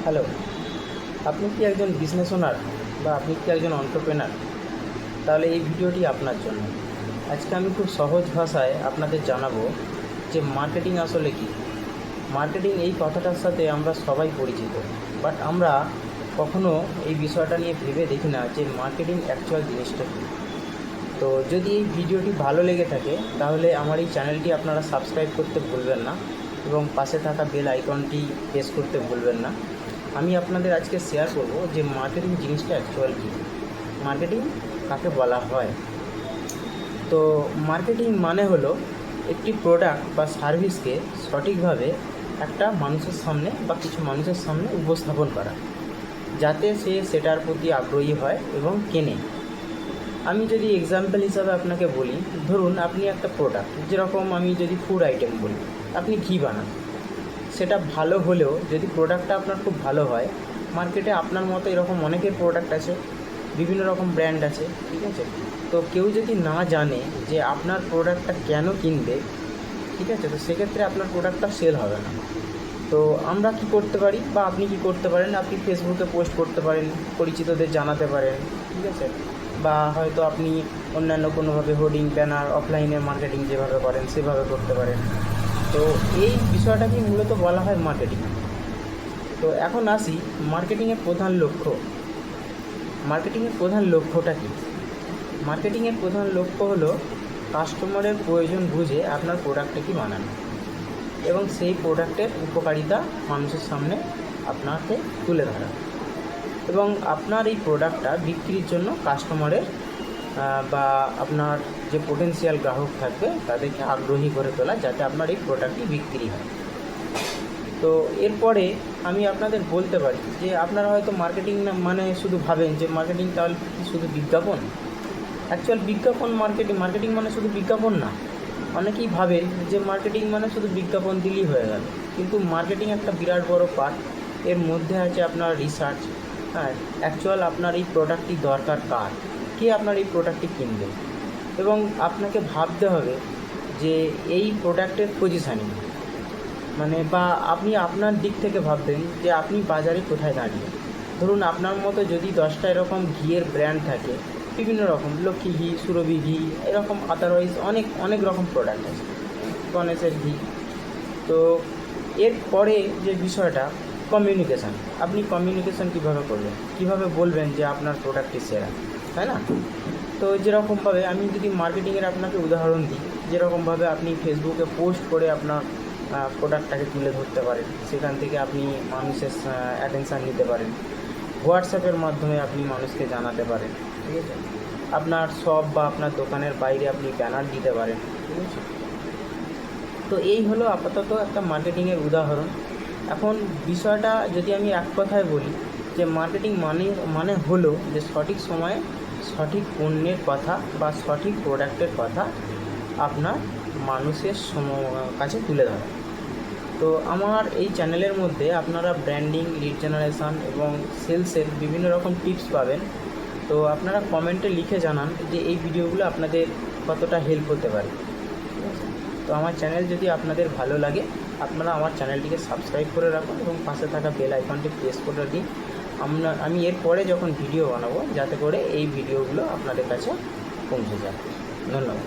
Hello, আপনি কি একজন বিজনেস ওনার বা আপনি কি একজন এন্টারপ্রেনার? তাহলে এই ভিডিওটি আপনার জন্য। আজকে আমি খুব সহজ ভাষায় আপনাদের জানাবো যে মার্কেটিং আসলে কী। মার্কেটিং এই কথাটার সাথে আমরা সবাই পরিচিত, বাট আমরা কখনো এই বিষয়টা নিয়ে ভেবে দেখি না যে মার্কেটিং অ্যাকচুয়াল জিনিসটা কী। তো যদি এই ভিডিওটি ভালো লেগে থাকে তাহলে আমার এই চ্যানেলটি আপনারা সাবস্ক্রাইব করতে ভুলবেন না এবং পাশে থাকা বেল আইকনটি প্রেস করতে ভুলবেন না। আমি আপনাদের আজকে শেয়ার করব যে মার্কেটিং জিনিসটা অ্যাকচুয়াল কী, মার্কেটিং কাকে বলা হয়। তো মার্কেটিং মানে হলো একটি প্রোডাক্ট বা সার্ভিসকে সঠিকভাবে একটা মানুষের সামনে বা কিছু মানুষের সামনে উপস্থাপন করা, যাতে সে সেটার প্রতি আগ্রহী হয় এবং কেনে। আমি যদি এক্সাম্পল হিসাবে আপনাকে বলি, ধরুন আপনি একটা প্রোডাক্ট, যেরকম আমি যদি ফুড আইটেম বলি, আপনি ঘি বানান। সেটা ভালো হলেও যদি প্রোডাক্টটা আপনার খুব ভালো হয়, মার্কেটে আপনার মতো এরকম অনেকের প্রোডাক্ট আছে, বিভিন্ন রকম ব্র্যান্ড আছে, ঠিক আছে। তো কেউ যদি না জানে যে আপনার প্রোডাক্টটা কেন কিনবে, ঠিক আছে, তো সেক্ষেত্রে আপনার প্রোডাক্টটা সেল হবে না। তো আমরা কি করতে পারি বা আপনি কি করতে পারেন, আপনি ফেসবুকে পোস্ট করতে পারেন, পরিচিতদের জানাতে পারেন, ঠিক আছে। বা হয়তো আপনি অন্যান্য কোনোভাবে হোর্ডিং, ব্যানার, অফলাইনে মার্কেটিং যেভাবে করেন সেভাবে করতে পারেন। তো এই বিষয়টাকে মূলত বলা হয় মার্কেটিং। তো এখন আসি মার্কেটিংয়ের প্রধান লক্ষ্য। মার্কেটিংয়ের প্রধান লক্ষ্যটা কী? মার্কেটিংয়ের প্রধান লক্ষ্য হলো কাস্টমারের প্রয়োজন বুঝে আপনার প্রোডাক্টটাকে বানানো এবং সেই প্রোডাক্টের উপকারিতা মানুষের সামনে আপনাকে তুলে ধরা, এবং আপনার এই প্রোডাক্টটা বিক্রির জন্য কাস্টমারের বা আপনার যে পোটেন্সিয়াল গ্রাহক থাকবে তাদেরকে আগ্রহী করে তোলা, যাতে আপনার এই প্রোডাক্টটি বিক্রি হয়। তো এরপরে আমি আপনাদের বলতে পারি যে আপনারা হয়তো মার্কেটিং মানে শুধু ভাবেন যে মার্কেটিং তাহলে কি শুধু বিজ্ঞাপন। অ্যাকচুয়াল বিজ্ঞাপন মার্কেটিং মানে শুধু বিজ্ঞাপন না। অনেকেই ভাবেন যে মার্কেটিং মানে শুধু বিজ্ঞাপন দিলেই হয়ে গেল, কিন্তু মার্কেটিং একটা বিরাট বড় পার্ট। এর মধ্যে আছে আপনার রিসার্চ, হ্যাঁ, অ্যাকচুয়াল আপনার এই প্রোডাক্টটি দরকার কার, কে আপনার এই প্রোডাক্টটি কিনবে, এবং আপনাকে ভাবতে হবে যে এই প্রোডাক্টের পজিশানিং, মানে বা আপনি আপনার দিক থেকে ভাববেন যে আপনি বাজারে কোথায় দাঁড়িয়ে। ধরুন আপনার মতো যদি 10টা এরকম ঘিয়ের ব্র্যান্ড থাকে, বিভিন্ন রকম, লক্ষ্মী ঘি, সুরভি ঘি, এরকম আদারওয়াইজ অনেক অনেক রকম প্রোডাক্ট আছে, গণেশের ঘি। তো এরপরে যে বিষয়টা কমিউনিকেশান, আপনি কমিউনিকেশান কীভাবে করবেন, কীভাবে বলবেন যে আপনার প্রোডাক্টটি সেরা, তাই না? তো যেরকমভাবে আমি যদি মার্কেটিংয়ের আপনাকে উদাহরণ দিই, যেরকমভাবে আপনি ফেসবুকে পোস্ট করে আপনার প্রোডাক্টটাকে তুলে ধরতে পারেন, সেখান থেকে আপনি মানুষের অ্যাটেনশান নিতে পারেন। হোয়াটসঅ্যাপের মাধ্যমে আপনি মানুষকে জানাতে পারেন, ঠিক আছে। আপনার শপ বা আপনার দোকানের বাইরে আপনি ব্যানার দিতে পারেন, ঠিক আছে। তো এই হলো আপাতত একটা মার্কেটিংয়ের উদাহরণ। এখন বিষয়টা যদি আমি এক কথায় বলি, যে মার্কেটিং মানে হলো যে সঠিক সময়ে সঠিক পণ্যের কথা বা সঠিক প্রোডাক্টের কথা আপনার মানুষের কাছে তুলে ধরা। তো আমার এই চ্যানেলের মধ্যে আপনারা ব্র্যান্ডিং, লিড জেনারেশান এবং সেলসের বিভিন্ন রকম টিপস পাবেন। তো আপনারা কমেন্টে লিখে জানান যে এই ভিডিওগুলো আপনাদের কতটা হেল্প হতে পারে, ঠিক আছে। তো আমার চ্যানেল যদি আপনাদের ভালো লাগে, আপনারা আমার চ্যানেলটিকে সাবস্ক্রাইব করে রাখুন এবং পাশে থাকা বেল আইকনটি প্রেস করে দিন। আমি এরপরে যখন ভিডিও বানাবো, যাতে করে এই ভিডিওগুলো আপনাদের কাছে পৌঁছে যায়। ধন্যবাদ।